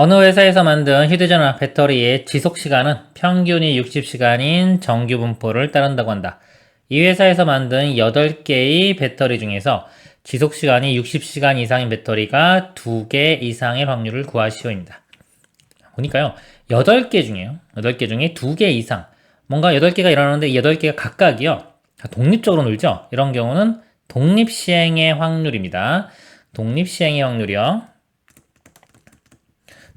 어느 회사에서 만든 휴대전화 배터리의 지속시간은 평균이 60시간인 정규 분포를 따른다고 한다. 이 회사에서 만든 8개의 배터리 중에서 지속시간이 60시간 이상인 배터리가 2개 이상일 확률을 구하시오입니다. 보니까요, 8개 중에요. 8개 중에 2개 이상. 뭔가 8개가 일어나는데 이 8개가 각각이요. 독립적으로 놀죠? 이런 경우는 독립시행의 확률입니다. 독립시행의 확률이요.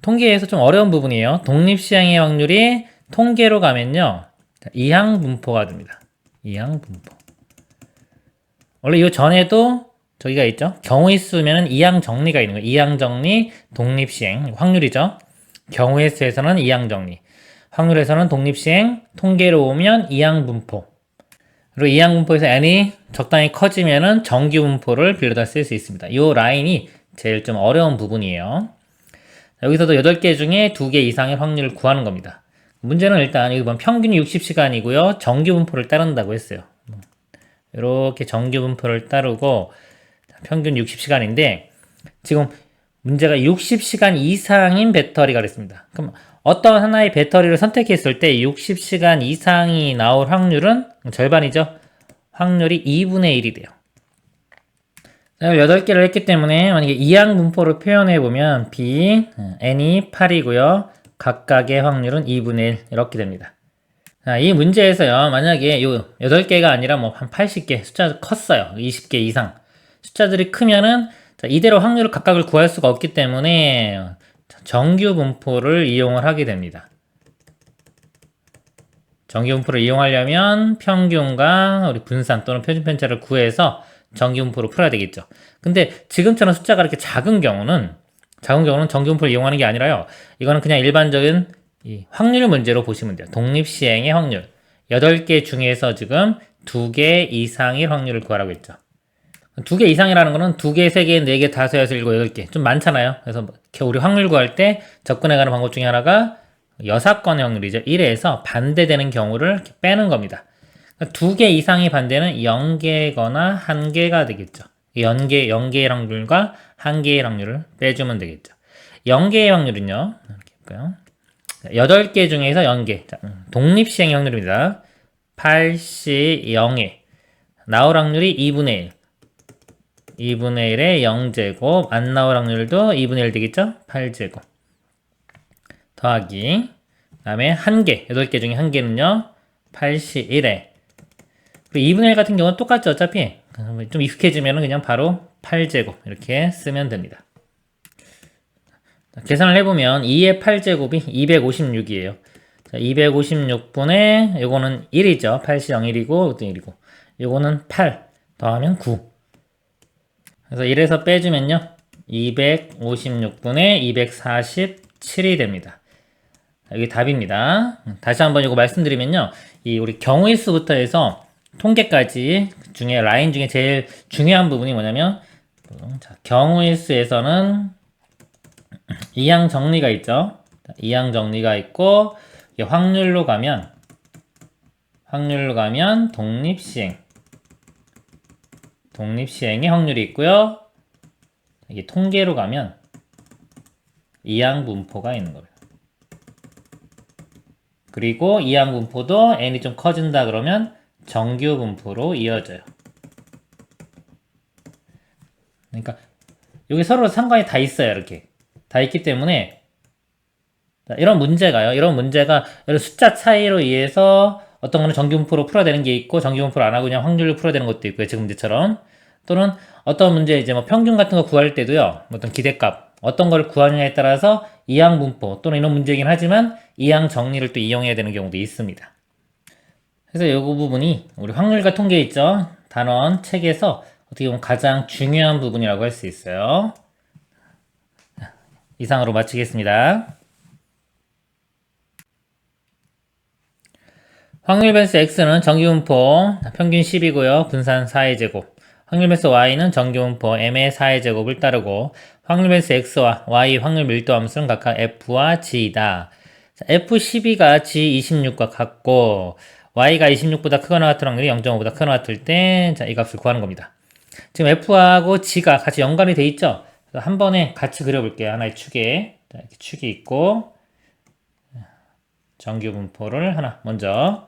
통계에서 좀 어려운 부분이에요. 독립시행의 확률이 통계로 가면요. 이항분포가 됩니다. 이항분포. 원래 이 전에도 저기가 있죠. 경우의 수면은 이항정리가 있는 거예요. 이항정리, 독립시행. 확률이죠. 경우의 수에서는 이항정리. 확률에서는 독립시행, 통계로 오면 이항분포. 그리고 이항분포에서 n이 적당히 커지면은 정규분포를 빌려다 쓸 수 있습니다. 이 라인이 제일 좀 어려운 부분이에요. 여기서도 8개 중에 2개 이상의 확률을 구하는 겁니다. 문제는 일단 여기 보면 평균이 60시간이고요. 정규분포를 따른다고 했어요. 이렇게 정규분포를 따르고 평균 60시간인데 지금 문제가 60시간 이상인 배터리가 그랬습니다. 그럼 어떤 하나의 배터리를 선택했을 때 60시간 이상이 나올 확률은 절반이죠. 확률이 2분의 1이 돼요. 8개를 했기 때문에 만약에 이항분포를 표현해보면 B, N이 8이고요. 각각의 확률은 2분의 1 이렇게 됩니다. 자, 이 문제에서요. 만약에 요 8개가 아니라 뭐 한 80개 숫자 컸어요. 20개 이상. 숫자들이 크면은 이대로 확률을 각각을 구할 수가 없기 때문에 정규분포를 이용을 하게 됩니다. 정규분포를 이용하려면 평균과 우리 분산 또는 표준 편차를 구해서 정규분포로 풀어야 되겠죠. 근데 지금처럼 숫자가 이렇게 작은 경우는 정규분포를 이용하는 게 아니라요. 이거는 그냥 일반적인 이 확률 문제로 보시면 돼요. 독립시행의 확률. 8개 중에서 지금 2개 이상의 확률을 구하라고 했죠. 2개 이상이라는 거는 2개, 3개, 4개, 5, 6, 7, 8개. 좀 많잖아요. 그래서 우리 확률 구할 때 접근해가는 방법 중에 하나가 여사건의 확률이죠. 1에서 반대되는 경우를 이렇게 빼는 겁니다. 2개 이상의 반대는 0개거나 1개가 되겠죠. 0개의 확률과 1개의 확률을 빼주면 되겠죠. 0개의 확률은요. 이렇게 볼까요? 8개 중에서 0개. 자, 독립시행의 확률입니다. 8시 0에 나올 확률이 2분의 1. 2분의 1에 0제곱 안 나올 확률도 2분의 1 되겠죠? 8제곱. 더하기 그 다음에 1개. 8개 중에 1개는요. 8시 1에 2분의 1 같은 경우는 똑같죠. 어차피 좀 익숙해지면 그냥 바로 8제곱 이렇게 쓰면 됩니다. 계산을 해보면 2의 8제곱이 256이에요. 256분의 요거는 1이죠. 8시 0일이고 이것도 1이고 요거는 8 더하면 9. 그래서 1에서 빼주면요. 256분의 247이 됩니다. 여기 답입니다. 다시 한번 이거 말씀드리면요. 이 우리 경우의 수부터 해서 통계까지 중에 라인 중에 제일 중요한 부분이 뭐냐면 자, 경우의 수에서는 이항 정리가 있죠. 이항 정리가 있고 확률로 가면 독립시행의 확률이 있고요. 이게 통계로 가면 이항분포가 있는 거예요. 그리고 이항분포도 n이 좀 커진다 그러면 정규분포로 이어져요. 그러니까 여기 서로 상관이 다 있어요. 이렇게 다 있기 때문에 이런 문제가 숫자 차이로 의해서 어떤 거는 정규분포로 풀어야 되는 게 있고 정규분포를 안 하고 그냥 확률로 풀어야 되는 것도 있고요. 지금 문제처럼 또는 어떤 문제 이제 뭐 평균 같은 거 구할 때도요. 어떤 기대값 어떤 걸 구하느냐에 따라서 이항분포 또는 이런 문제이긴 하지만 이항 정리를 또 이용해야 되는 경우도 있습니다. 그래서 이 부분이 우리 확률과 통계 있죠. 단원 책에서 어떻게 보면 가장 중요한 부분이라고 할 수 있어요. 이상으로 마치겠습니다. 확률 변수 x는 정규분포 평균 10이고요. 분산 4의 제곱. 확률 변수 y는 정규분포 m의 4의 제곱을 따르고 확률 변수 x와 y 확률 밀도 함수는 각각 f와 g이다. f12가 g26과 같고 y가 26보다 크거나 같은 확률이 0.5보다 크거나 같을 때 이 값을 구하는 겁니다. 지금 f하고 g가 같이 연관이 돼 있죠? 한 번에 같이 그려볼게요. 하나의 축에. 자, 이렇게 축이 있고 정규 분포를 하나 먼저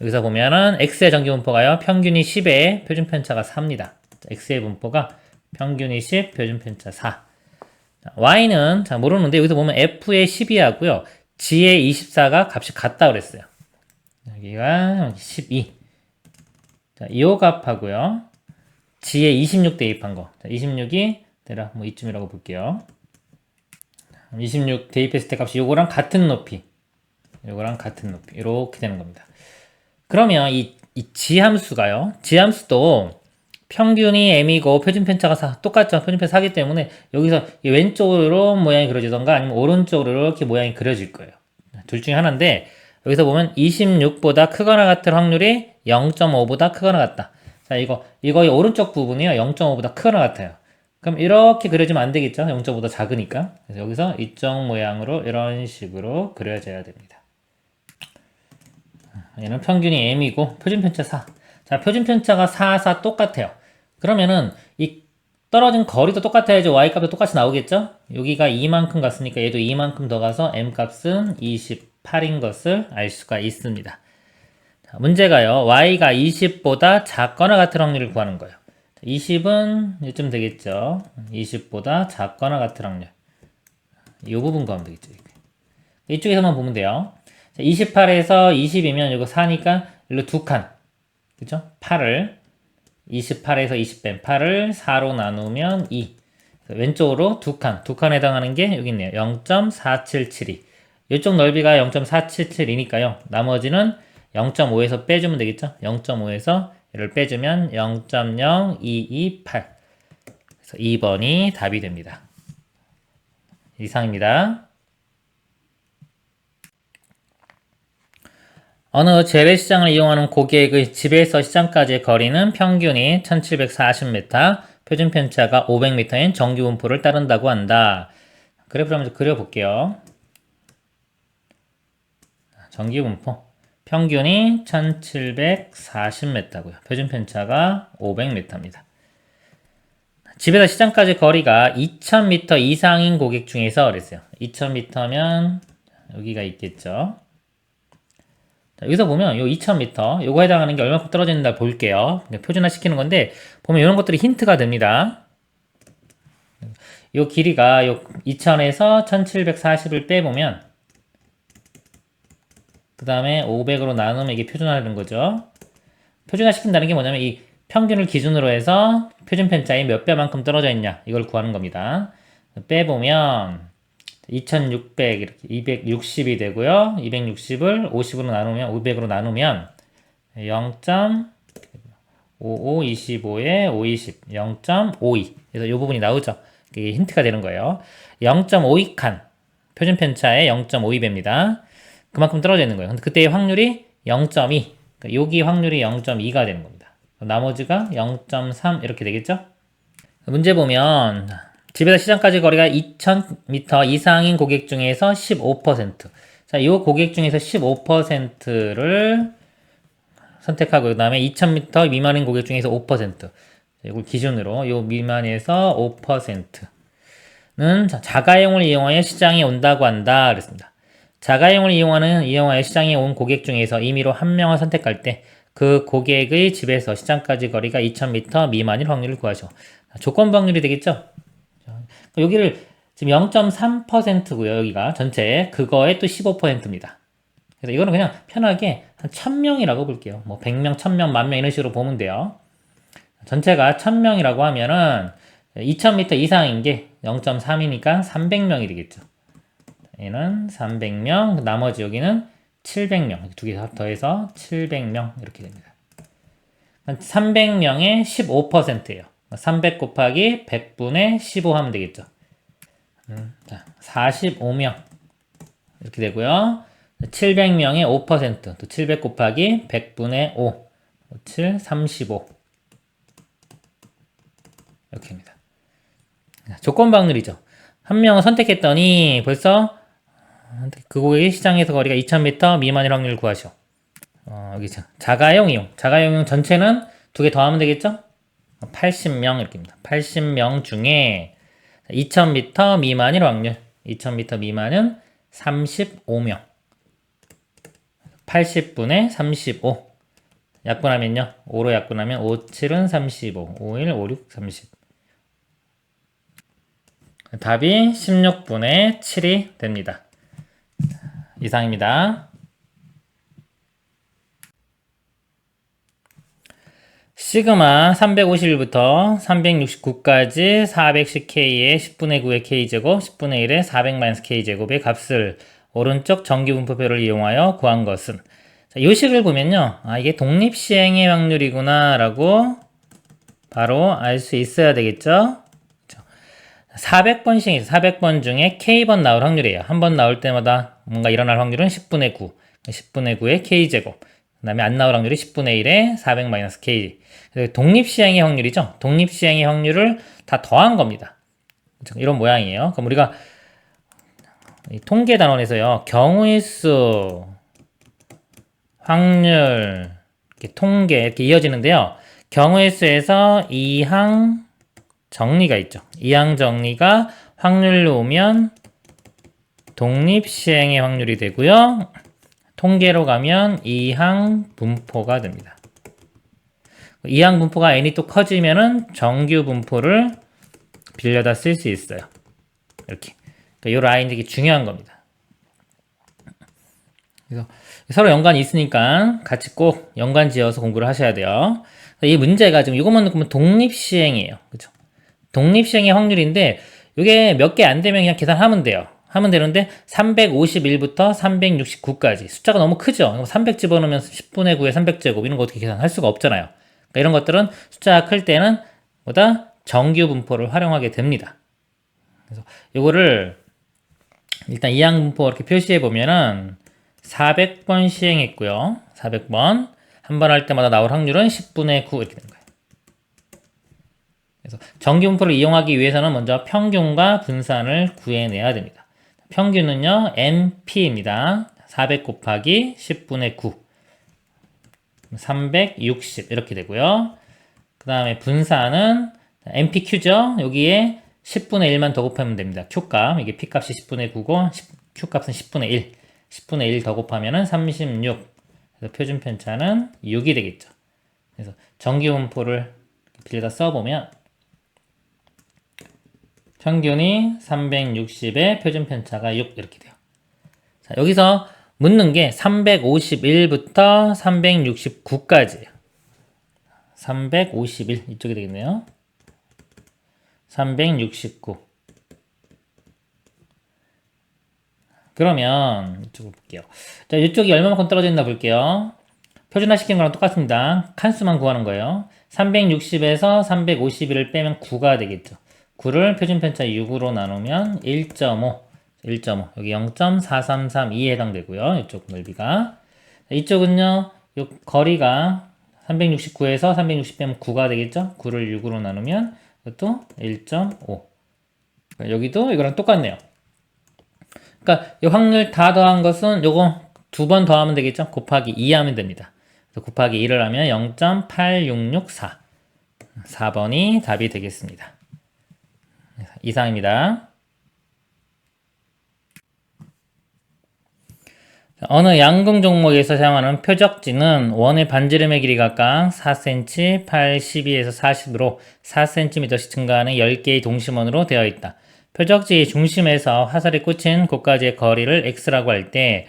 여기서 보면은 x의 정규 분포가요 평균이 10에 표준 편차가 4입니다. x의 분포가 평균이 10, 표준 편차 4. 자, y는 자 모르는데 여기서 보면 f의 12 하고요 g의 24가 값이 같다 그랬어요. 여기가 12. 자, 이 값하고요 g의 26 대입한 거. 자, 26이 대략 뭐 이쯤이라고 볼게요. 26 대입했을 때 값이 요거랑 같은 높이. 요거랑 같은 높이. 이렇게 되는 겁니다. 그러면 이 지함수가요. 지함수도 평균이 m이고 표준 편차가 4. 똑같죠. 표준 편차 4기 때문에 여기서 왼쪽으로 모양이 그려지던가 아니면 오른쪽으로 이렇게 모양이 그려질 거예요. 둘 중에 하나인데 여기서 보면 26보다 크거나 같을 확률이 0.5보다 크거나 같다. 자, 이거의 오른쪽 부분이요. 0.5보다 크거나 같아요. 그럼 이렇게 그려지면 안 되겠죠? 0.5보다 작으니까. 그래서 여기서 이쪽 모양으로 이런 식으로 그려져야 됩니다. 얘는 평균이 m이고 표준 편차 4. 자, 표준 편차가 4, 4 똑같아요. 그러면은 이 떨어진 거리도 똑같아야지 y 값도 똑같이 나오겠죠? 여기가 2만큼 갔으니까 얘도 2만큼 더 가서 m 값은 28인 것을 알 수가 있습니다. 자, 문제가요. y가 20보다 작거나 같은 확률을 구하는 거예요. 20은 이쯤 되겠죠. 20보다 작거나 같은 확률. 이 부분 구하면 되겠죠. 이쪽에서만 보면 돼요. 28에서 20이면 이거 4니까 일로 두 칸. 그죠? 8을 28에서 20 뺀 8을 4로 나누면 2. 왼쪽으로 두 칸. 두 칸에 해당하는 게 여기 있네요. 0.4772. 이쪽 넓이가 0.477이니까요. 나머지는 0.5에서 빼주면 되겠죠? 0.5에서 얘를 빼주면 0.0228. 그래서 2번이 답이 됩니다. 이상입니다. 어느 재래시장을 이용하는 고객의 집에서 시장까지의 거리는 평균이 1740m, 표준 편차가 500m인 정규 분포를 따른다고 한다. 그래프를 한번 그려볼게요. 정규 분포. 평균이 1740m고요. 표준 편차가 500m입니다. 집에서 시장까지 거리가 2000m 이상인 고객 중에서 그랬어요. 2000m면 여기가 있겠죠. 자, 여기서 보면 요 2000m 요거 해당하는 게 얼마큼 떨어진다 볼게요. 표준화 시키는 건데 보면 이런 것들이 힌트가 됩니다. 요 길이가 요 2000에서 1740을 빼보면 그 다음에 500으로 나누면 이게 표준화되는 거죠. 표준화 시킨다는 게 뭐냐면 이 평균을 기준으로 해서 표준 편차에 몇 배만큼 떨어져 있냐 이걸 구하는 겁니다. 빼보면 2600 이렇게 260이 되고요. 260을 50으로 나누면 500으로 나누면 0.5525에 520 0.52 그래서 이 부분이 나오죠. 이게 힌트가 되는 거예요. 0.52칸 표준 편차에 0.52배입니다. 그만큼 떨어져 있는 거예요. 근데 그때의 확률이 0.2 그러니까 여기 확률이 0.2가 되는 겁니다. 나머지가 0.3 이렇게 되겠죠? 문제 보면 집에서 시장까지 거리가 2000m 이상인 고객 중에서 15%. 자, 이 고객 중에서 15%를 선택하고 그 다음에 2000m 미만인 고객 중에서 5%. 이걸 기준으로 이 미만에서 5%는 자가용을 이용하여 시장에 온다고 한다 그랬습니다. 자가용을 이용하여 시장에 온 고객 중에서 임의로 한 명을 선택할 때 그 고객의 집에서 시장까지 거리가 2000m 미만일 확률을 구하죠. 조건부 확률이 되겠죠? 여기를 지금 0.3%고요. 여기가 전체 그거의 또 15%입니다. 그래서 이거는 그냥 편하게 한 1000명이라고 볼게요. 뭐 100명, 1000명, 10,000명 이런 식으로 보면 돼요. 전체가 1000명이라고 하면은 2000m 이상인 게 0.3이니까 300명이 되겠죠. 얘는 300명, 나머지 여기는 700명. 두 개 더해서 700명 이렇게 됩니다. 300명의 15%예요. 300 곱하기 100분의 15 하면 되겠죠. 자, 45명 이렇게 되고요. 700명의 5%, 또 700 곱하기 100분의 5, 7, 35 이렇게입니다. 조건부 확률이죠. 한 명을 선택했더니 벌써 그 고객의 시장에서 거리가 2000m 미만일 확률을 구하시오. 여기죠. 자가용 이용. 자가용 이용 전체는 두 개 더하면 되겠죠? 80명 이렇게입니다. 80명 중에 2000m 미만일 확률. 2000m 미만은 35명. 80분의 35. 약분하면요. 5로 약분하면 5, 7은 35. 5, 1, 5, 6, 30. 답이 16분의 7이 됩니다. 이상입니다. 시그마 351부터 369까지 410K의 10분의 9의 K제곱, 10분의 1의 400-K제곱의 값을 오른쪽 정기분포표를 이용하여 구한 것은, 자, 이 식을 보면요. 아, 이게 독립시행의 확률이구나 라고 바로 알 수 있어야 되겠죠. 400번씩 400번 중에 K번 나올 확률이에요. 한 번 나올 때마다 뭔가 일어날 확률은 10분의 9. 10분의 9의 K제곱. 그 다음에 안 나올 확률이 10분의 1의 400-K. 독립시행의 확률이죠. 독립시행의 확률을 다 더한 겁니다. 이런 모양이에요. 그럼 우리가 통계 단원에서요. 경우의 수, 확률, 이렇게 통계 이렇게 이어지는데요. 경우의 수에서 이항 정리가 있죠. 이항 정리가 확률로 오면 독립시행의 확률이 되고요. 통계로 가면 이항 분포가 됩니다. 이항 분포가 n이 또 커지면은 정규 분포를 빌려다 쓸 수 있어요. 이렇게. 이 라인 되게 중요한 겁니다. 그래서 서로 연관이 있으니까 같이 꼭 연관 지어서 공부를 하셔야 돼요. 이 문제가 지금 이것만 놓고 독립시행이에요. 그죠? 독립시행의 확률인데 이게 몇 개 안 되면 그냥 계산하면 돼요. 하면 되는데 351부터 369까지 숫자가 너무 크죠. 300 집어넣으면 10분의 9의 300제곱 이런 거 어떻게 계산할 수가 없잖아요. 그러니까 이런 것들은 숫자가 클 때는 보다 정규 분포를 활용하게 됩니다. 그래서 이거를 일단 이항 분포 이렇게 표시해 보면은 400번 시행했고요. 400번 한 번 할 때마다 나올 확률은 10분의 9 이렇게 되는 거예요. 그래서 정규 분포를 이용하기 위해서는 먼저 평균과 분산을 구해내야 됩니다. 평균은요, NP입니다. 400 곱하기 10분의 9. 360 이렇게 되고요. 그 다음에 분산은 NPQ죠. 여기에 10분의 1만 더 곱하면 됩니다. Q값. 이게 P값이 10분의 9고 Q값은 10분의 1. 10분의 1 더 곱하면 36. 그래서 표준 편차는 6이 되겠죠. 그래서 정규 분포를 빌려다 써보면 평균이 360에 표준 편차가 6 이렇게 돼요. 자, 여기서 묻는 게 351부터 369까지예요. 351 이쪽이 되겠네요. 369. 그러면 이쪽으로 볼게요. 자, 이쪽이 얼마만큼 떨어져 있나 볼게요. 표준화 시킨 거랑 똑같습니다. 칸수만 구하는 거예요. 360에서 351을 빼면 9가 되겠죠. 9를 표준 편차 6으로 나누면 1.5. 1.5. 여기 0.4332에 해당되고요. 이쪽 넓이가. 이쪽은요. 이 거리가 369에서 360 빼면 9가 되겠죠. 9를 6으로 나누면 이것도 1.5. 여기도 이거랑 똑같네요. 그러니까 이 확률 다 더한 것은 요거 두 번 더하면 되겠죠. 곱하기 2 하면 됩니다. 그래서 곱하기 2를 하면 0.8664. 4번이 답이 되겠습니다. 이상입니다. 어느 양궁 종목에서 사용하는 표적지는 원의 반지름의 길이가 각 4cm, 8, 12에서 40으로 4cm씩 증가하는 10개의 동심원으로 되어 있다. 표적지의 중심에서 화살이 꽂힌 곳까지의 거리를 x라고 할 때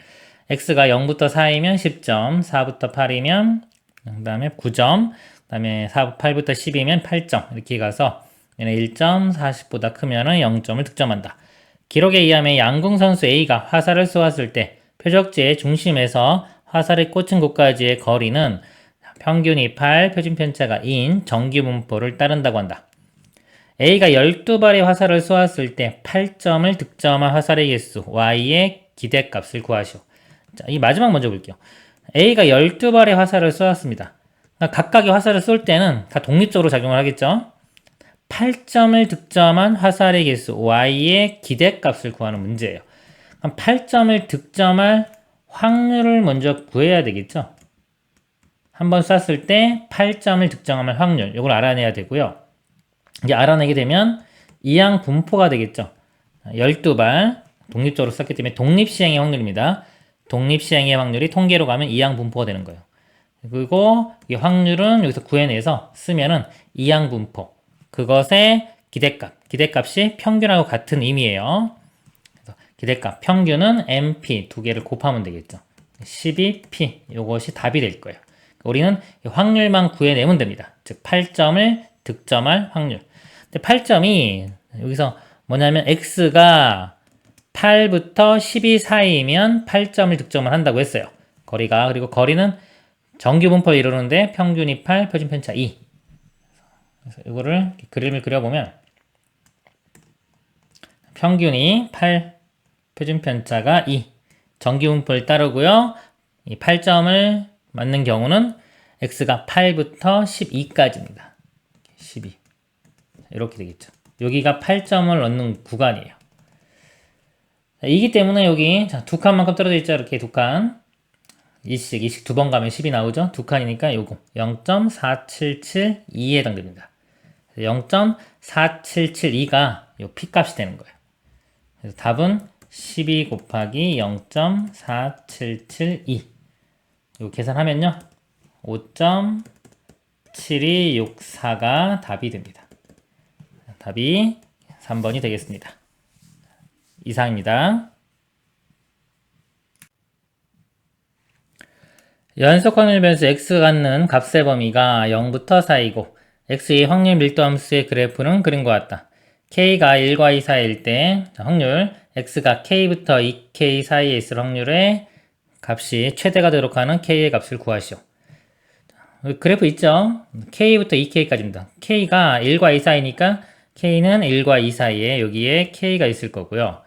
x가 0부터 4이면 10점, 4부터 8이면 그 다음에 9점, 그 다음에 8부터 10이면 8점 이렇게 가서 1.40보다 크면 0점을 득점한다. 기록에 의하면 양궁 선수 A가 화살을 쏘았을 때 표적지의 중심에서 화살이 꽂힌 곳까지의 거리는 평균이 8, 표준 편차가 2인 정규 분포를 따른다고 한다. A가 12발의 화살을 쏘았을 때 8점을 득점한 화살의 개수 Y의 기대값을 구하시오. 자, 이 마지막 먼저 볼게요. A가 12발의 화살을 쏘았습니다. 그러니까 각각의 화살을 쏠 때는 다 독립적으로 작용을 하겠죠. 8점을 득점한 화살의 개수 Y의 기대값을 구하는 문제예요. 그럼 8점을 득점할 확률을 먼저 구해야 되겠죠. 한번 쐈을 때 8점을 득점할 확률 이걸 알아내야 되고요. 이제 알아내게 되면 이항 분포가 되겠죠. 12발 독립적으로 썼기 때문에 독립시행의 확률입니다. 독립시행의 확률이 통계로 가면 이항분포가 되는 거예요. 그리고 이 확률은 여기서 구해내서 쓰면은 이항분포. 그것의 기대값이 평균하고 같은 의미예요. 그래서 기대값, 평균은 MP 두 개를 곱하면 되겠죠. 12P, 이것이 답이 될 거예요. 우리는 확률만 구해내면 됩니다. 즉 8점을 득점할 확률. 근데 8점이 여기서 뭐냐면 X가 8부터 12 사이면 8점을 득점을 한다고 했어요. 거리가. 그리고 거리는 정규 분포를 이루는데 평균이 8, 표준 편차 2. 그래서 이거를 그림을 그려보면 평균이 8, 표준 편차가 2. 정규 분포를 따르고요. 이 8점을 맞는 경우는 X가 8부터 12까지입니다. 12. 이렇게 되겠죠. 여기가 8점을 넣는 구간이에요. 이기 때문에 여기 두 칸만큼 떨어져 있죠. 이렇게 두 칸. 이식 두 번 가면 10이 나오죠. 두 칸이니까 요거 0.4772에 해당됩니다. 0.4772가 요 P값이 되는 거예요. 그래서 답은 12 곱하기 0.4772. 요 계산하면요. 5.7264가 답이 됩니다. 답이 3번이 되겠습니다. 이상입니다. 연속 확률 변수 x가 갖는 값의 범위가 0부터 4이고 x의 확률 밀도 함수의 그래프는 그림과 같다. k가 1과 2 사이일 때 확률 x가 k부터 2k 사이에 있을 확률의 값이 최대가 되도록 하는 k의 값을 구하시오. 그래프 있죠? k부터 2k까지입니다. k가 1과 2 사이니까 k는 1과 2 사이에 여기에 k가 있을 거고요.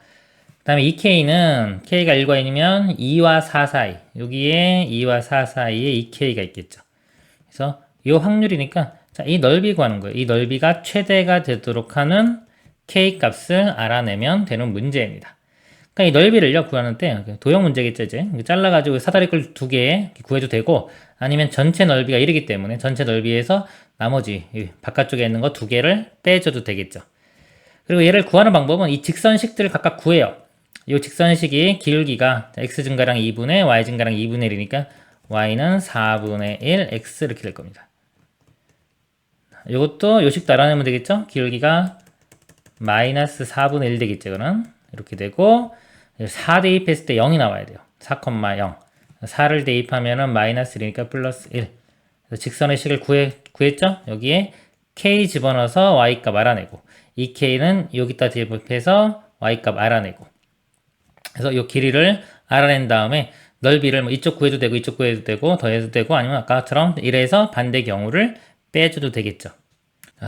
그 다음에 2k는 k가 1과 2면 2와 4 사이, 여기에 2와 4 사이에 2k가 있겠죠. 그래서 이 확률이니까 자, 이 넓이 구하는 거예요. 이 넓이가 최대가 되도록 하는 k 값을 알아내면 되는 문제입니다. 그러니까 이 넓이를요 구하는데 도형 문제겠죠. 이제 잘라가지고 사다리꼴 두 개 구해도 되고, 아니면 전체 넓이가 1이기 때문에 전체 넓이에서 나머지 바깥쪽에 있는 거 두 개를 빼줘도 되겠죠. 그리고 얘를 구하는 방법은 이 직선식들을 각각 구해요. 이 직선식이 기울기가 x 증가량 2분의 y 증가량 2분의 1이니까 y는 4분의 1 x 이렇게 될 겁니다. 이것도 요식도 알아내면 되겠죠. 기울기가 마이너스 4분의 1 되겠죠. 이거는 이렇게 되고 4 대입했을 때 0이 나와야 돼요. 4,0. 4를 대입하면은 마이너스 1이니까 플러스 1. 그래서 직선의 식을 구했죠. 여기에 k 집어넣어서 y값 알아내고, 이 k는 여기다 대입해서 y값 알아내고, 그래서 이 길이를 알아낸 다음에 넓이를 뭐 이쪽 구해도 되고 이쪽 구해도 되고 더해도 되고, 아니면 아까처럼 1에서 반대 경우를 빼줘도 되겠죠.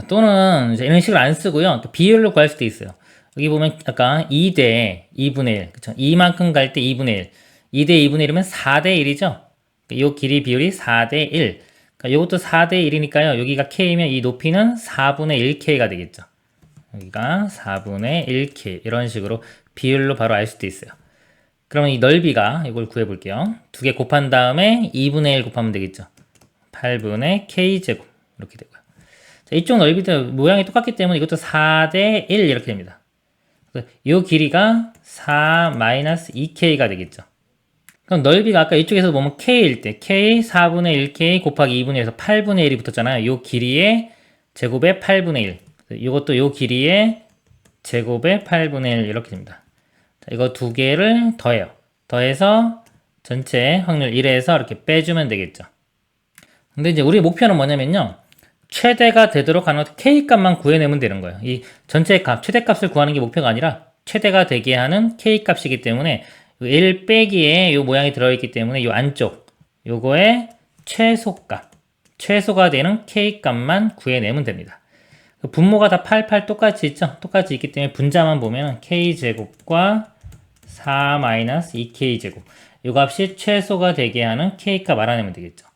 또는 이제 이런 식을 안 쓰고요. 또 비율로 구할 수도 있어요. 여기 보면 아까 2대 2분의 1, 그쵸? 2만큼 갈 때 2분의 1, 2대 2분의 1이면 4대 1이죠. 이 길이 비율이 4대 1. 그러니까 이것도 4대 1이니까요. 여기가 k면 이 높이는 4분의 1k가 되겠죠. 여기가 4분의 1k. 이런 식으로 비율로 바로 알 수도 있어요. 그러면 이 넓이가 이걸 구해 볼게요. 두 개 곱한 다음에 2분의 1 곱하면 되겠죠. 8분의 k제곱 이렇게 되고요. 자, 이쪽 넓이도 모양이 똑같기 때문에 이것도 4대 1 이렇게 됩니다. 이 길이가 4-2k가 되겠죠. 그럼 넓이가 아까 이쪽에서 보면 k일 때 k 4분의 1k 곱하기 2분의 1에서 8분의 1이 붙었잖아요. 이 길이의 제곱의 8분의 1. 이것도 이 길이의 제곱의 8분의 1 이렇게 됩니다. 자, 이거 두 개를 더해요. 더해서 전체 확률 1에서 이렇게 빼주면 되겠죠. 근데 이제 우리 목표는 뭐냐면요. 최대가 되도록 하는 k값만 구해내면 되는 거예요. 이 전체 값, 최대값을 구하는 게 목표가 아니라 최대가 되게 하는 k값이기 때문에 1 빼기에 이 모양이 들어있기 때문에 이 안쪽 요거의 최소값, 최소가 되는 k값만 구해내면 됩니다. 분모가 다 88 똑같이 있죠? 똑같이 있기 때문에 분자만 보면 k제곱과 4-2k제곱 이 값이 최소가 되게 하는 k값 알아내면 되겠죠.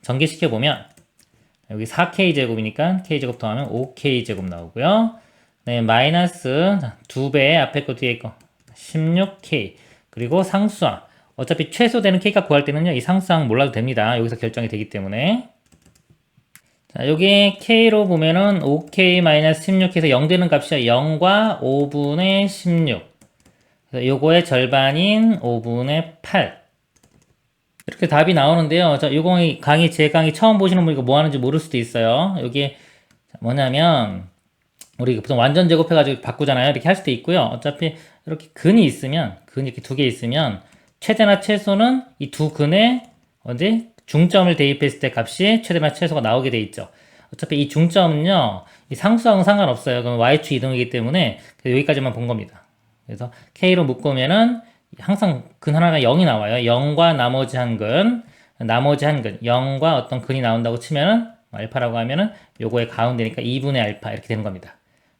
전개시켜보면 여기 4k제곱이니까 k제곱 더하면 5k제곱 나오고요. 네, 마이너스 2배 앞에 거 뒤에 거 16k. 그리고 상수항. 어차피 최소되는 k값 구할 때는요, 이 상수항 몰라도 됩니다. 여기서 결정이 되기 때문에. 자, 여기 k로 보면은 5k-16에서 0 되는 값이 0과 5분의 16. 그래서 요거의 절반인 5분의 8. 이렇게 답이 나오는데요. 자, 요거 강의, 제 강의 처음 보시는 분이 뭐 하는지 모를 수도 있어요. 여기 뭐냐면, 우리 보통 완전 제곱해가지고 바꾸잖아요. 이렇게 할 수도 있고요. 어차피 이렇게 근이 있으면, 근 이렇게 두 개 있으면, 최대나 최소는 이 두 근에 어디 중점을 대입했을 때 값이 최대나 최소가 나오게 돼 있죠. 어차피 이 중점은요, 이 상수하고는 상관없어요. 그럼 y축 이동이기 때문에 여기까지만 본 겁니다. 그래서 k로 묶으면은 항상 근 하나가 0이 나와요. 0과 나머지 한 근, 0과 어떤 근이 나온다고 치면은 알파라고 하면은 요거의 가운데니까 2분의 알파 이렇게 되는 겁니다.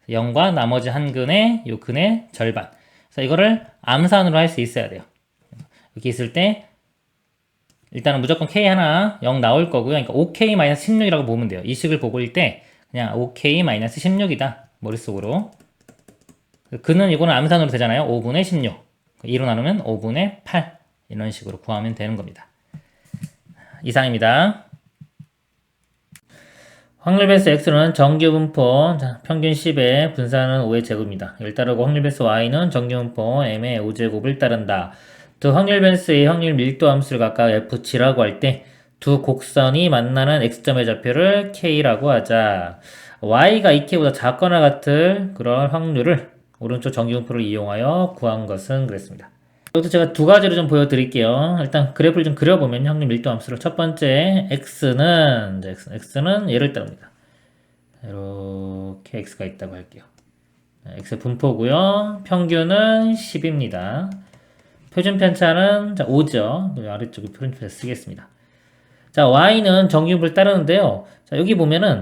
0과 나머지 한 근의 요 근의 절반. 그래서 이거를 암산으로 할 수 있어야 돼요. 이렇게 있을 때 일단은 무조건 k 하나 0 나올 거고요. 그러니까 5k-16이라고 보면 돼요. 이 식을 보고 일 때 그냥 5k-16이다. 머릿속으로. 근은 이거는 암산으로 되잖아요. 5분의 16. 2로 나누면 5분의 8. 이런 식으로 구하면 되는 겁니다. 이상입니다. 확률 배수 x는 정규 분포 평균 10에 분산은 5의 제곱입니다. 이를 따르고 확률 배수 y는 정규 분포 m의 5제곱을 따른다. 두 확률 배수의 확률 밀도 함수를 각각 f치라고 할 때 두 곡선이 만나는 x점의 좌표를 k라고 하자. y가 2k보다 작거나 같을 그런 확률을 오른쪽 정규 분포를 이용하여 구한 것은 그랬습니다. 이것도 제가 두 가지로 좀 보여드릴게요. 일단 그래프를 좀 그려보면 확률 밀도 함수를 첫 번째 x는 얘를 따릅니다. 이렇게 x가 있다고 할게요. x의 분포고요. 평균은 10입니다. 표준 편차는 5죠. 아래쪽에 표준 편차 쓰겠습니다. 자, y는 정규분포를 따르는데요. 자, 여기 보면은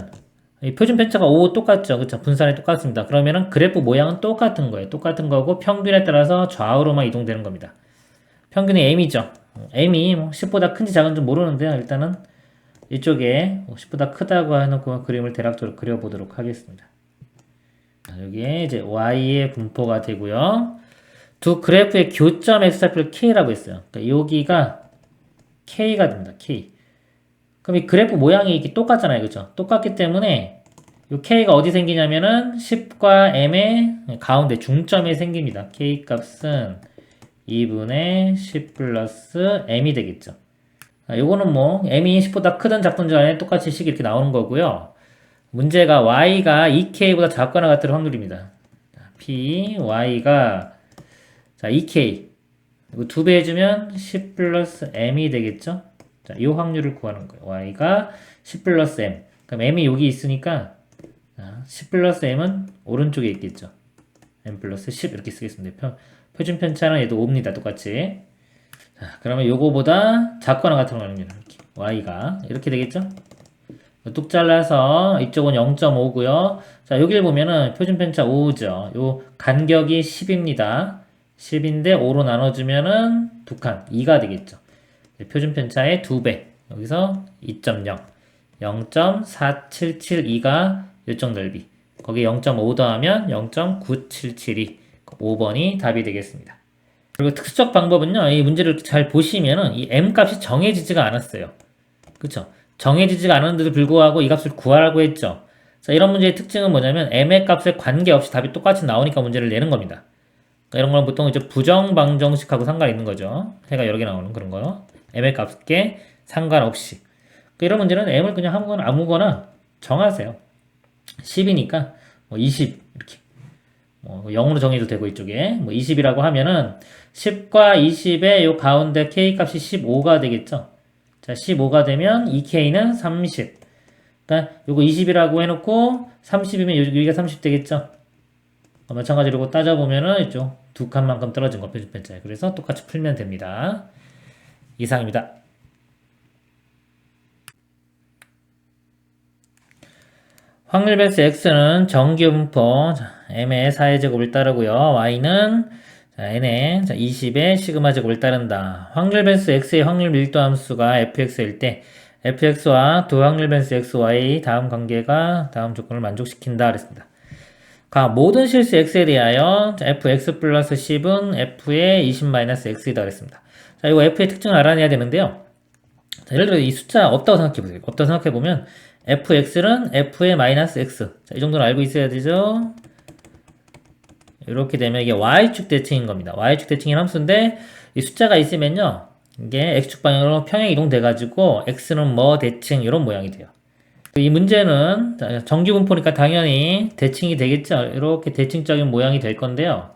이 표준 편차가 5 똑같죠. 그쵸? 분산이 똑같습니다. 그러면은 그래프 모양은 똑같은 거예요. 똑같은 거고 평균에 따라서 좌우로만 이동되는 겁니다. 평균이 m이죠. m이 뭐 10보다 큰지 작은지 모르는데요. 일단은 이쪽에 10보다 크다고 해놓고 그림을 대략적으로 그려보도록 하겠습니다. 자, 여기에 이제 y의 분포가 되고요. 두 그래프의 교점 x좌표를 k라고 했어요. 그러니까 여기가 k가 됩니다. k. 그럼 이 그래프 모양이 이렇게 똑같잖아요. 그죠? 똑같기 때문에 이 k가 어디 생기냐면은 10과 m의 가운데 중점에 생깁니다. k 값은 2분의 10 플러스 m이 되겠죠. 요거는 뭐 m이 10보다 크든 작든 간에 똑같이 식이 이렇게 나오는 거고요. 문제가 y가 2k보다 작거나 같을 확률입니다. p y가 자 2k 이거 2배 해주면 10 플러스 m이 되겠죠. 자, 이 확률을 구하는 거예요. y가 10 플러스 m. 그럼 m이 여기 있으니까 10 플러스 m은 오른쪽에 있겠죠. m 플러스 10 이렇게 쓰겠습니다. 표준 편차는 얘도 5입니다. 똑같이. 자, 그러면 요거보다 작거나 같은 확률은 이렇게 y가 이렇게 되겠죠. 뚝 잘라서 이쪽은 0.5고요. 자, 여기를 보면은 표준 편차 5죠. 요 간격이 10입니다. 10인데 5로 나눠주면은 두 칸 2가 되겠죠. 표준 편차의 2배. 여기서 2.0. 0.4772가 요쪽 넓이. 거기에 0.5 더하면 0.9772. 5번이 답이 되겠습니다. 그리고 특수적 방법은요. 이 문제를 잘 보시면은 이 m 값이 정해지지가 않았어요. 그쵸? 정해지지가 않았는데도 불구하고 이 값을 구하라고 했죠. 자, 이런 문제의 특징은 뭐냐면 m의 값에 관계없이 답이 똑같이 나오니까 문제를 내는 겁니다. 그러니까 이런 건 보통 이제 부정방정식하고 상관이 있는 거죠. 해가 여러 개 나오는 그런 거요. m의 값에 상관없이. 그러니까 이런 문제는 m을 그냥 아무거나 정하세요. 10이니까 뭐 20 이렇게 뭐 0으로 정해도 되고 이쪽에 뭐 20이라고 하면은 10과 20의 요 가운데 k 값이 15가 되겠죠. 자, 15가 되면 2k는 30. 그러니까 요거 20이라고 해놓고 30이면 여기가 30 되겠죠. 마찬가지로 따져보면은 이쪽 두 칸만큼 떨어진 거 표준 편차에. 그래서 똑같이 풀면 됩니다. 이상입니다. 확률 배수 x는 정규 분포 m의 4의 제곱을 따르고요. y는 n의 20의 시그마 제곱을 따른다. 확률 배수 x의 확률 밀도 함수가 fx일 때 fx와 두 확률 배수 xy 다음 관계가 다음 조건을 만족시킨다 그랬습니다. 모든 실수 x에 대하여 fx 플러스 10은 f의 20-x이다 그랬습니다. 자, 이거 f의 특징을 알아내야 되는데요. 자, 예를 들어 이 숫자 없다고 생각해보세요. 없다고 생각해보면 fx는 f의 마이너스 x. 자, 이 정도는 알고 있어야 되죠. 이렇게 되면 이게 y축 대칭인 겁니다. y축 대칭인 함수인데 이 숫자가 있으면요. 이게 x축 방향으로 평행 이동돼가지고 x는 뭐 대칭 이런 모양이 돼요. 이 문제는 정규분포니까 당연히 대칭이 되겠죠. 이렇게 대칭적인 모양이 될 건데요.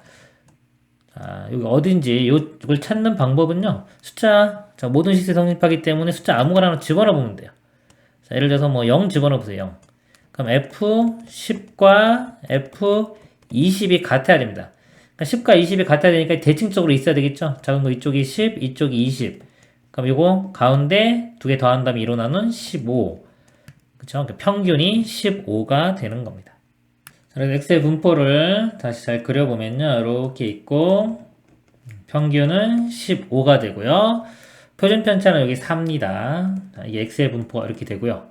자, 여기 어딘지 이걸 찾는 방법은요. 숫자, 자, 모든 식세 성립하기 때문에 숫자 아무거나 하나 집어넣어 보면 돼요. 자, 예를 들어서 뭐 0 집어넣어 보세요. 0. 그럼 F10과 F20이 같아야 됩니다. 그러니까 10과 20이 같아야 되니까 대칭적으로 있어야 되겠죠. 작은 거 이쪽이 10, 이쪽이 20. 그럼 이거 가운데 두 개 더한 다음에 2로 나눈 15. 그쵸? 평균이 15가 되는 겁니다. 그래서 엑셀 분포를 다시 잘 그려보면요. 이렇게 있고, 평균은 15가 되고요. 표준 편차는 여기 4입니다. 이게 엑셀 분포가 이렇게 되고요.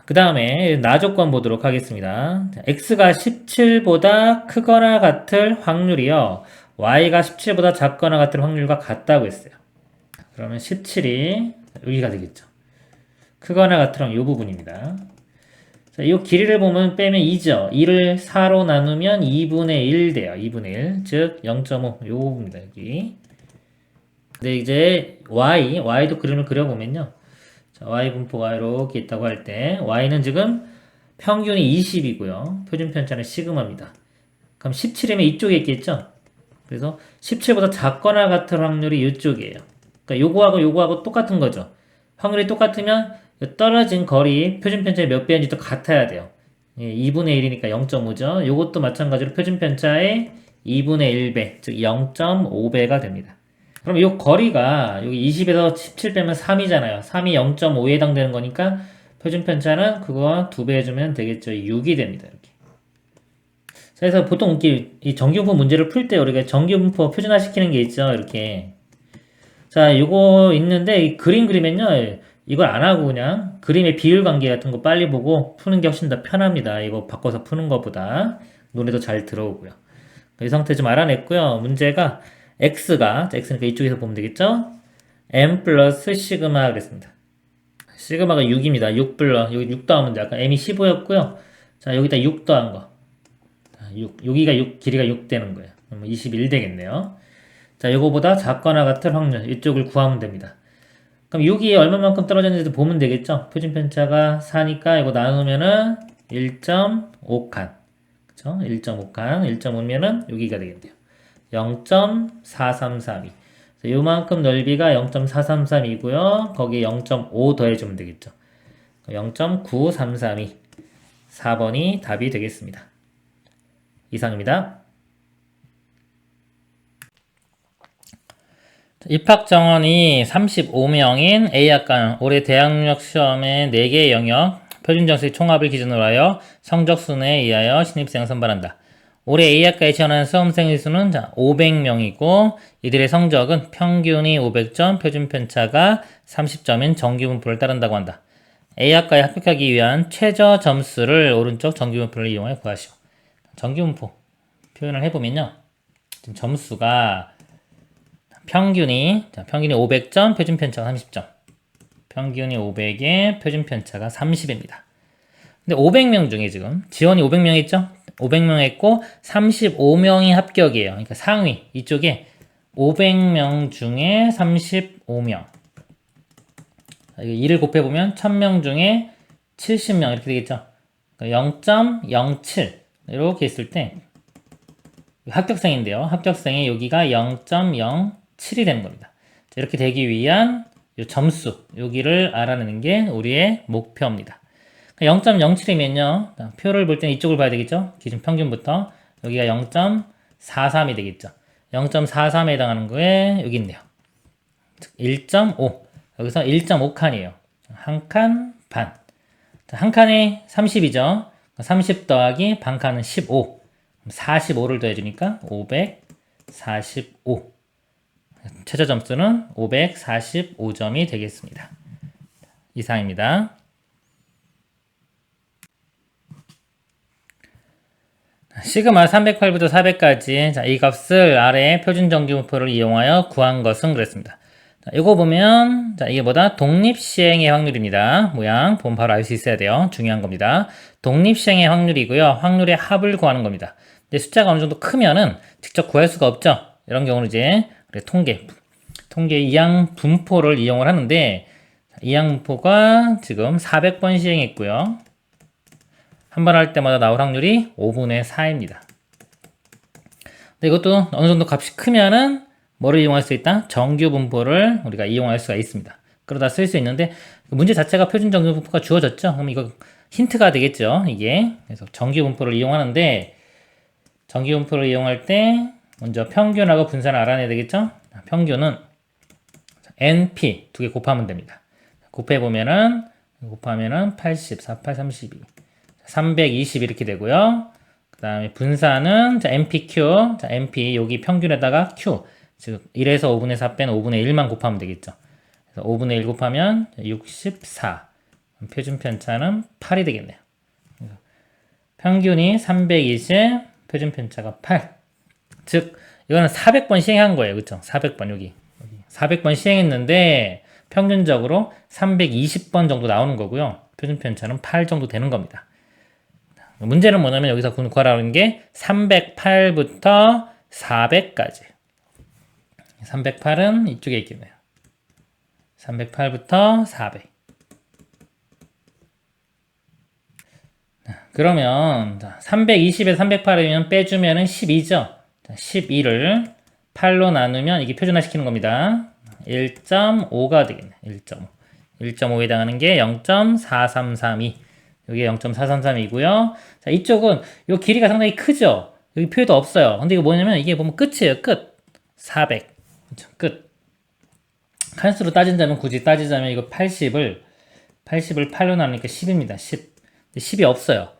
그 다음에 나조건 보도록 하겠습니다. x가 17보다 크거나 같을 확률이요. y가 17보다 작거나 같을 확률과 같다고 했어요. 그러면 17이 여기가 되겠죠. 크거나 같을 확률 이 부분입니다. 자, 이 길이를 보면 빼면 2죠. 2를 4로 나누면 2분의 1 돼요. 2분의 1. 즉 0.5 요 부분입니다. 여기. 근데 이제 y도 그림을 그려보면요. 자, y 분포가 이렇게 있다고 할 때 y는 지금 평균이 20이고요. 표준 편차는 시그마입니다. 그럼 17이면 이쪽에 있겠죠? 그래서 17보다 작거나 같을 확률이 이쪽이에요. 그러니까 요거하고 똑같은 거죠. 확률이 똑같으면 떨어진 거리 표준 편차의 몇 배인지 또 같아야 돼요. 2분의 1이니까 0.5죠. 요것도 마찬가지로 표준 편차의 2분의 1배, 즉 0.5배가 됩니다. 그럼 이 거리가 여기 20에서 17 빼면 3이잖아요. 3이 0.5에 해당되는 거니까 표준 편차는 그거 2배 해주면 되겠죠. 6이 됩니다. 이렇게. 그래서 보통 이 정규분포 문제를 풀 때 우리가 정규분포 표준화 시키는 게 있죠. 이렇게. 자, 요거 있는데 이 그림 그리면요. 이걸 안 하고 그냥 그림의 비율 관계 같은 거 빨리 보고 푸는 게 훨씬 더 편합니다. 이거 바꿔서 푸는 것보다 눈에도 잘 들어오고요. 이 상태 좀 알아냈고요. 문제가 x니까 이쪽에서 보면 되겠죠? m 플러스 시그마 그랬습니다. 시그마가 6입니다. 6 플러스 여기 6 더하면 돼. 아까 m이 15였고요. 자, 여기다 6 더한 거. 6, 길이가 6 되는 거예요. 그럼 21 되겠네요. 자, 요거보다 작거나 같을 확률 이쪽을 구하면 됩니다. 그럼 6이 얼마만큼 떨어졌는지도 보면 되겠죠? 표준 편차가 4니까 이거 나누면은 1.5칸. 그쵸? 1.5칸. 1.5면은 여기가 되겠네요. 0.4332. 요만큼 넓이가 0.433이고요. 거기에 0.5 더해주면 되겠죠. 0.9332. 4번이 답이 되겠습니다. 이상입니다. 입학 정원이 35명인 A학과는 올해 대학력 시험의 4개의 영역 표준 점수의 총합을 기준으로 하여 성적 순위에 의하여 신입생을 선발한다. 올해 A학과에 지원하는 수험생의 수는 500명이고 이들의 성적은 평균이 500점, 표준 편차가 30점인 정규분포를 따른다고 한다. A학과에 합격하기 위한 최저 점수를 오른쪽 정규분포를 이용하여 구하시오. 정규분포 표현을 해보면요. 지금 점수가 평균이 500점, 표준 편차가 30점. 평균이 500에 표준 편차가 30입니다. 근데 500명 중에 지금 지원이 500명 했죠? 500명 했고 35명이 합격이에요. 그러니까 상위 이쪽에 500명 중에 35명. 이를 곱해보면 1000명 중에 70명 이렇게 되겠죠? 0.07 이렇게 했을 때 합격생인데요. 합격생이 여기가 0.07이 되는 겁니다. 자, 이렇게 되기 위한 요 점수 여기를 알아내는 게 우리의 목표입니다. 0.07이면요. 표를 볼 때는 이쪽을 봐야 되겠죠. 기준 평균부터 여기가 0.43이 되겠죠. 0.43에 해당하는 거에 여기 있네요. 1.5 여기서 1.5칸이에요. 한 칸 반. 자, 한 칸에 30이죠. 30 더하기 반 칸은 15. 45를 더해주니까 545. 최저 점수는 545점이 되겠습니다. 이상입니다. 시그마 308부터 400까지 이 값을 아래의 표준 정규분포를 이용하여 구한 것은 그랬습니다. 이거 보면 이게 뭐다? 독립시행의 확률입니다. 모양 보면 바로 알 수 있어야 돼요. 중요한 겁니다. 독립시행의 확률이고요. 확률의 합을 구하는 겁니다. 근데 숫자가 어느 정도 크면은 직접 구할 수가 없죠. 이런 경우는 이제 통계 이항 분포를 이용을 하는데, 이항 분포가 지금 400번 시행했고요. 한 번 할 때마다 나올 확률이 5분의 4입니다. 근데 이것도 어느 정도 값이 크면은 뭐를 이용할 수 있다? 정규 분포를 우리가 이용할 수가 있습니다. 그러다 쓸 수 있는데, 문제 자체가 표준 정규 분포가 주어졌죠? 그럼 이거 힌트가 되겠죠? 이게. 그래서 정규 분포를 이용하는데, 정규 분포를 이용할 때 먼저 평균하고 분산을 알아내야 되겠죠? 평균은 NP 두 개 곱하면 됩니다. 곱하면은 80, 48, 32, 320 이렇게 되고요. 그 다음에 분산은 NPQ, NP 여기 평균에다가 Q, 즉 1에서 5분의 4 뺀 5분의 1만 곱하면 되겠죠. 그래서 5분의 1 곱하면 64. 표준 편차는 8이 되겠네요. 평균이 320, 표준 편차가 8. 즉 이거는 400번 시행한 거예요. 그쵸? 400번 여기 400번 시행했는데 평균적으로 320번 정도 나오는 거고요. 표준 편차는 8 정도 되는 겁니다. 문제는 뭐냐면 여기서 구하라는 게 308부터 400까지. 308은 이쪽에 있겠네요. 308부터 400. 그러면 320에 308이면 빼주면 12죠. 12를 8로 나누면 이게 표준화 시키는 겁니다. 1.5가 되겠네. 1.5. 1.5에 해당하는 게 0.4332. 여기 0.433이고요. 자, 이쪽은 이 길이가 상당히 크죠? 여기 표에도 없어요. 근데 이거 뭐냐면 이게 보면 끝이에요. 끝. 400. 그쵸? 끝. 칸수로 따진다면 굳이 따지자면 이거 80을 8로 나누니까 10입니다. 10. 10이 없어요.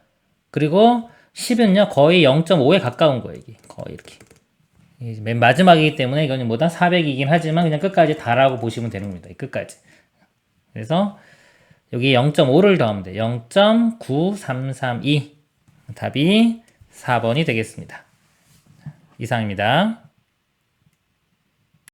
그리고 10은요, 거의 0.5에 가까운 거예요. 이게 거의 이렇게. 맨 마지막이기 때문에 이거는 뭐다 400이긴 하지만 그냥 끝까지 다라고 보시면 되는 겁니다. 끝까지. 그래서 여기 0.5를 더하면 돼요. 0.9332. 답이 4번이 되겠습니다. 이상입니다.